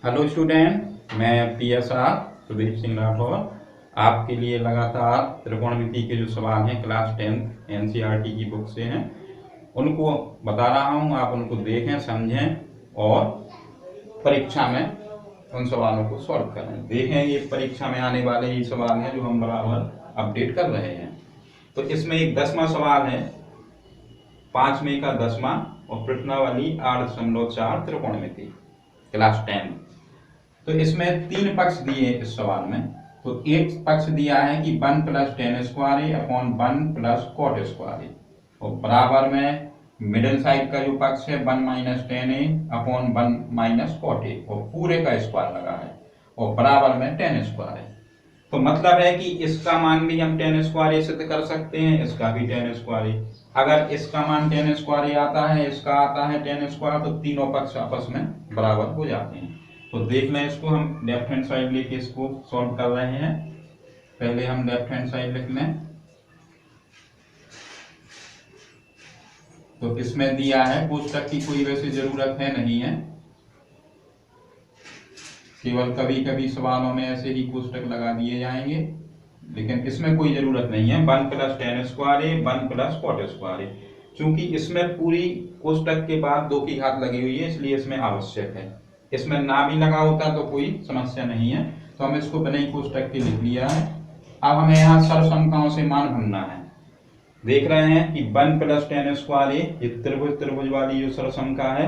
Hello student, मैं PSR Sudeep Singh Rathore आपके लिए लगातार त्रिकोणमिति के जो सवाल हैं क्लास 10 एनसीईआरटी की बुक से हैं उनको बता रहा हूं। आप उनको देखें, समझें और परीक्षा में उन सवालों को सॉल्व करें। देखें, ये परीक्षा में आने वाले ही सवाल हैं जो हम बराबर अपडेट कर रहे हैं। तो इसमें एक 10वां सवाल है, 5 मई का 10वां और प्रश्नावली 8.4 त्रिकोणमिति क्लास 10। तो इसमें 3 पक्ष दिए इस सवाल में। तो एक पक्ष दिया है कि 1 + tan square upon 1 + cot square और बराबर में मिडिल साइड का जो पक्ष है 1 - tan a upon 1 - cot a और पूरे का स्क्वायर लगा है और बराबर में tan स्क्वायर है। तो मतलब है कि इसका मान भी हम tan स्क्वायर a सिद्ध कर सकते हैं, इसका भी tan स्क्वायर a। अगर इसका मान tan स्क्वायर a आता है, इसका आता है tan स्क्वायर, तो तीनों पक्ष आपस में बराबर हो जाते हैं। तो देख लें, इसको हम लेफ्ट हैंड साइड लेके इसको सॉल्व कर रहे हैं। पहले हम लेफ्ट हैंड साइड लिख लें। तो इसमें दिया है, कोष्टक की कोई वैसे जरूरत है नहीं है, केवल कभी कभी सवालों में ऐसे ही कोष्टक लगा दिए जाएंगे, लेकिन इसमें कोई जरूरत नहीं है। 1 + tan square a 1 + cot square a। चूंकि इसमें पूरी कोष्टक के बाद 2 की घात लगी हुई है, इसलिए इसमें आवश्यक है। इसमें ना भी लगा होता तो कोई समस्या नहीं है। तो हम इसको बिना ही कोष्टक के लिख लिया है। अब हमें यहाँ सरसंख्याओं से मान भरना है। देख रहे हैं कि 1 + tan स्क्वायर a, ये त्रिभुज वाली जो सरसंख्या है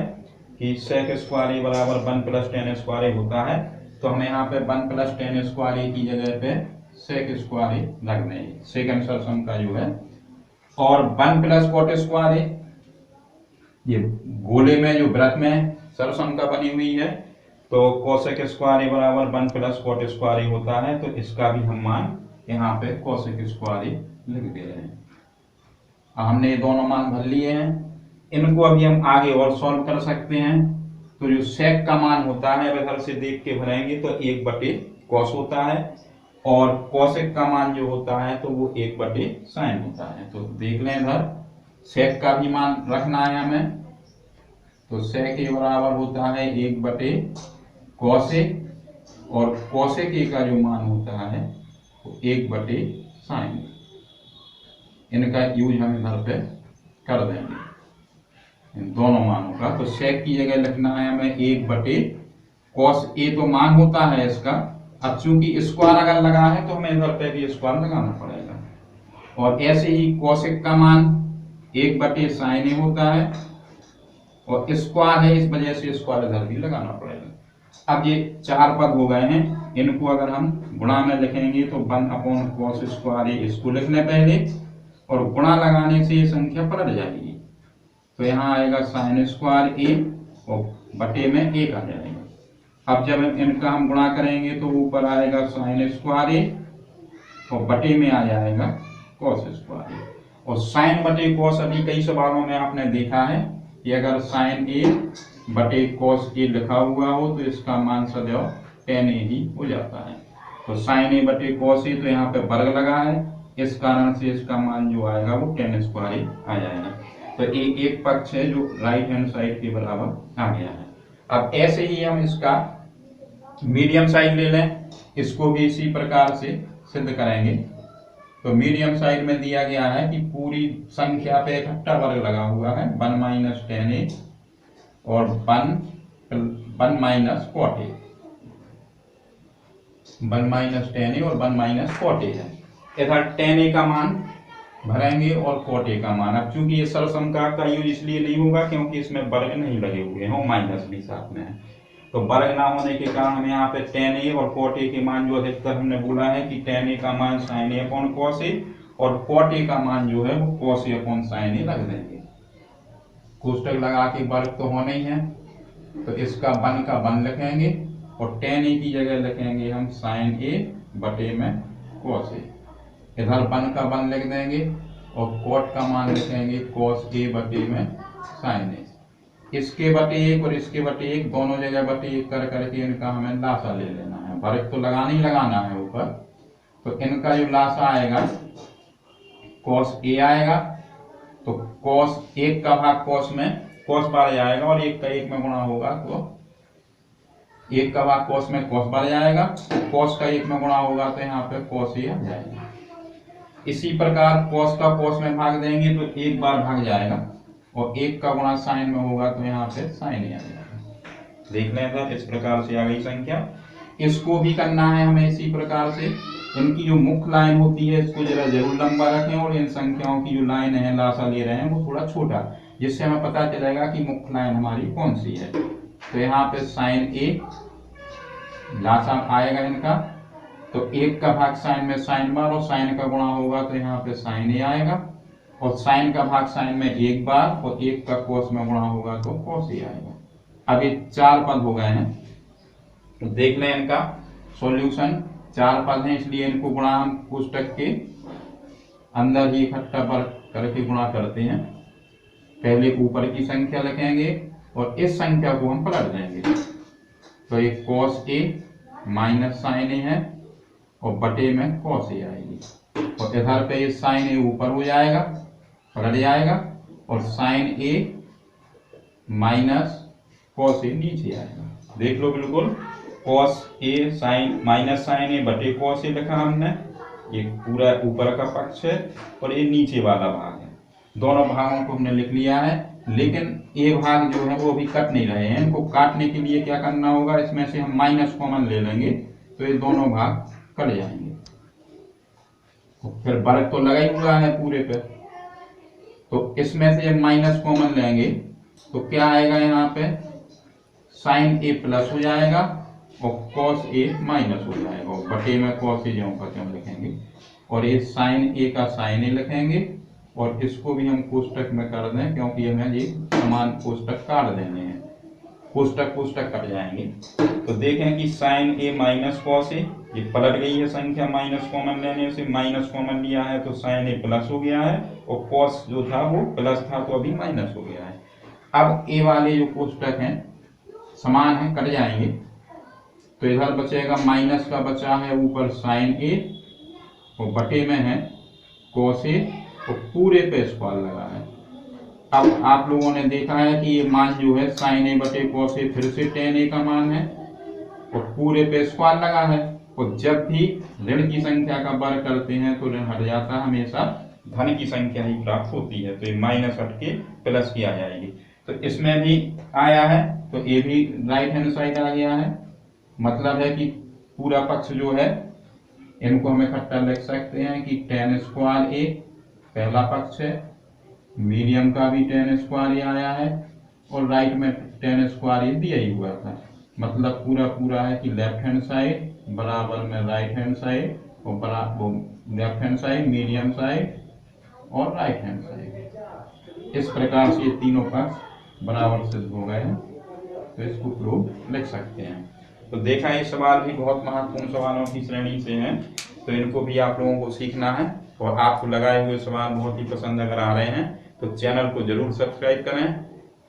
कि sec स्क्वायर a बराबर 1 + tan स्क्वायर a होता है। तो हमें यहाँ पे 1 + tan स्क्वायर a की जगह पे sec स्क्वायर a रख देंगे, सेकंड सरसंख्या जो है। और 1 + cot स्क्वायर a, ये गोले में जो वृत्त में सरसंख्या बनी हुई है, तो cosec स्क्वायर a बराबर 1 + cot स्क्वायर a होता है। तो इसका भी हम मान यहाँ पे cosec स्क्वायर a लिख दे रहे हैं। हमने ये दोनों मान भर लिए हैं, इनको अभी हम आगे और सॉल्व कर सकते हैं। तो जो sec का मान होता है इधर से देख के भरेंगे तो 1/cos होता है और cosec का मान जो होता है तो वो 1/sin होता है। तो देख लें, इधर sec का भी मान रखना है हमें। तो sec a बराबर होता है 1/cos a और cosec a का जो मान होता है वो 1/sin। इनका यूज हम इधर पे कर देंगे, इन दोनों मानों का। तो sec की जगह लिखना है हमें 1/cos a, तो मान होता है इसका। अब चूंकि स्क्वायर अगर लगा है तो हमें इधर पे भी स्क्वायर लगाना पड़ेगा। और ऐसे ही cosec का मान 1/sin a होता है और स्क्वायर है, इस वजह से स्क्वायर इधर भी लगाना पड़ेगा। अब ये 4 पद हो गए हैं, इनको अगर हम गुणा में लिखेंगे तो 1/cos स्क्वायर a इसको लिख लें पहले, और गुणा लगाने से ये संख्या पलट जाएगी। तो यहाँ आएगा sin स्क्वायर a और बटे में 1 आ जाएगा। अब जब इनका हम गुणा करेंगे तो ऊपर आएगा sin स्क्वायर a और बटे में आ जाएगा cos स्क्वायर a। और sin बटे cos अभी कई सवालों में आपने देखा है कि अगर sin a बटे cos a लिखा हुआ हो तो इसका मान सदैव tan a ही हो जाता है। तो sin a बटे cos a, तो यहाँ पे वर्ग लगा है, इस कारण से इसका मान जो आएगा वो tan स्क्वायर a आ जाएगा। तो एक पक्ष है जो राइट हैंड साइड के बराबर आ गया है। अब ऐसे ही हम इसका मीडियम साइड ले लें, इसको भी इसी प्रकार से सिद्ध करेंगे। तो मीडियम साइड में दिया गया है कि पूरी संख्या पे इकट्ठा वर्ग लगा हुआ है 1 - tan a और 1 - cot a, 1 - tan a और 1 - cot a है। इधर tan a का मान भरेंगे और cot a का मान। अब चूंकि ये सरसंख्या का यूज इसलिए नहीं होगा क्योंकि इसमें वर्ग नहीं लगे हुए हैं, माइनस भी साथ में है। तो वर्ग ना होने के कारण हम यहाँ पे tan a और cot a के मान जो अधिकतर हमने बोला है कि tan a का मान sin a upon cos a और cot a का मान जो है वो cos a upon sin a रख देंगे। कोष्टक लगा के वर्ग तो होना ही है, तो इसका 1 का 1 लिखेंगे और tan a की जगह लिखेंगे हम sin a बटे में cos a। इधर 1 का 1 लिख देंगे और cot का मान लिखेंगे cos a बटे में sin a। इसके बटे 1 और इसके बटे 1 दोनों जगह बटे 1 कर करके इनका हमें लासा ले लेना है। वर्ग तो लगाना ही लगाना है ऊपर। तो इनका जो लासा आएगा cos a आएगा, तो cos 1 का भाग cos में cos बार आएगा और 1 का 1 में गुणा होगा तो 1 का भाग cos में cos बढ़ जाएगा, cos का 1 में गुणा होगा तो यहाँ पे cos a आ जाएगा। इसी प्रकार cos का cos में भाग देंगे तो 1 बार भाग जाएगा, और 1 का गुणा sin में होगा तो यहाँ पे sin a आ जाएगा। देख लें सर, इस प्रकार से आ गई संख्या। इसको भी करना है हमें इसी प्रकार से। इनकी जो मुख्य लाइन होती है इसको जरा जरूर लंबा रखें, और इन संख्याओं की जो लाइन है लासा ले रहे हैं वो थोड़ा छोटा, जिससे हमें पता चलेगा कि मुख्य लाइन हमारी कौन सी है। तो यहाँ पे sin a लासा आएगा इनका, तो 1 का भाग sin में sin बार, और sin का गुणा होगा तो यहाँ पे sin a आएगा, और sin का भाग sin में 1 बार, और 1 का cos में गुणा होगा तो cos a आएगा। अब ये 4 पद हो गए हैं, तो देख लें इनका सॉल्यूशन। 4 पद हैं इसलिए इनको गुणा हम कोष्टक के अंदर ही इकट्ठा पर करके गुणा करते हैं। पहले ऊपर की संख्या लिखेंगे और इस संख्या को हम पलट देंगे, तो ये cos a minus sin a है, और बटे में cos a आएगी, और इधर पे ये sin a ऊपर हो जाएगा, पलट जाएगा, और sin a minus cos a नीचे आएगा। देख लो बिल्कुल, cos a sin minus sin a बटे cos a लिखा हमने, ये पूरा ऊपर का पक्ष है और ये नीचे वाला भाग है। दोनों भागों को हमने लिख लिया है, लेकिन ये भाग जो है वो अभी कट नहीं रहे हैं। इनको काटने के लिए क्या करना होगा, इसमें से हम माइनस कॉमन ले लेंगे तो ये दोनों भाग कट जाएंगे। तो फिर वर्ग तो लगा ही हुआ है पूरे पे, तो इसमें से माइनस कॉमन लेंगे तो क्या आएगा, यहाँ पे sin a प्लस हो जाएगा और cos a माइनस हो जाएगा, और बटे में cos a ज्यों का त्यों लिखेंगे, और ये sin a का sin a लिखेंगे, और इसको भी हम कोष्टक में कर दें क्योंकि हमें ये समान कोष्टक काट देने हैं, कोष्टक कट जाएंगे। तो देखें कि sin a minus cos a, ये पलट गई है संख्या, माइनस कॉमन लेने से माइनस कॉमन लिया है तो sin a प्लस हो गया है, और cos जो था वो प्लस था तो अभी माइनस हो गया है। अब a वाले जो कोष्टक हैं समान हैं, कट जाएंगे, तो इधर बचेगा माइनस का बचा है ऊपर sin a, और बटे में है cos a, और पूरे पे स्क्वायर लगा है। अब आप लोगों ने देखा है कि ये मान जो है sin a बटे cos a फिर से tan a का मान है, और पूरे पे स्क्वायर लगा है, और जब भी ऋण की संख्या का वर्ग करते हैं तो ऋण हट जाता है, हमेशा धन की संख्या ही प्राप्त होती है। तो ये माइनस हट के प्लस की आ जाएगी, तो इसमें भी आया है, तो ये भी राइट हैंड साइड आ गया है। मतलब है कि पूरा पक्ष जो है इनको हम इकट्ठा लिख सकते हैं कि tan स्क्वायर a पहला पक्ष है, मीडियम का भी tan स्क्वायर a आया है, और राइट में tan स्क्वायर a दिया ही हुआ था। मतलब पूरा है कि लेफ्ट हैंड साइड बराबर में राइट हैंड साइड, और बराबर left hand side, medium side और राइट हैंड साइड। इस प्रकार से ये तीनों पक्ष बराबर सिद्ध हो गए हैं, तो इसको प्रूफ लिख सकते हैं। तो देखा ये सवाल भी बहुत महत्वपूर्ण सवालों की श्रेणी से हैं, तो इनको भी आप लोगों को सीखना है। और आपको लगाए हुए सवाल बहुत ही पसंद अगर आ रहे हैं तो चैनल को जरूर सब्सक्राइब करें।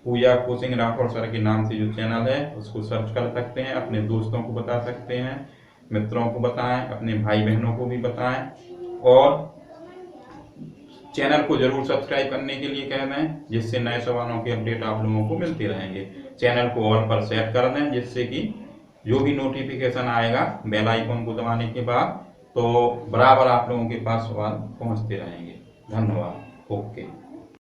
पूजा कोचिंग राठौर सर के नाम से जो चैनल है उसको सर्च कर सकते हैं, अपने दोस्तों को बता सकते हैं, मित्रों को बताएं, अपने भाई बहनों को भी बताएं, और चैनल को जरूर सब्सक्राइब करने के लिए कह दें, जिससे नए सवालों के अपडेट आप लोगों को मिलते रहेंगे। चैनल को ऑल पर सेट कर दें, जिससे कि जो भी नोटिफिकेशन आएगा बेल आइकन को दबाने के बाद तो बराबर आप लोगों के पास सवाल पहुंचते रहेंगे। धन्यवाद। ओके।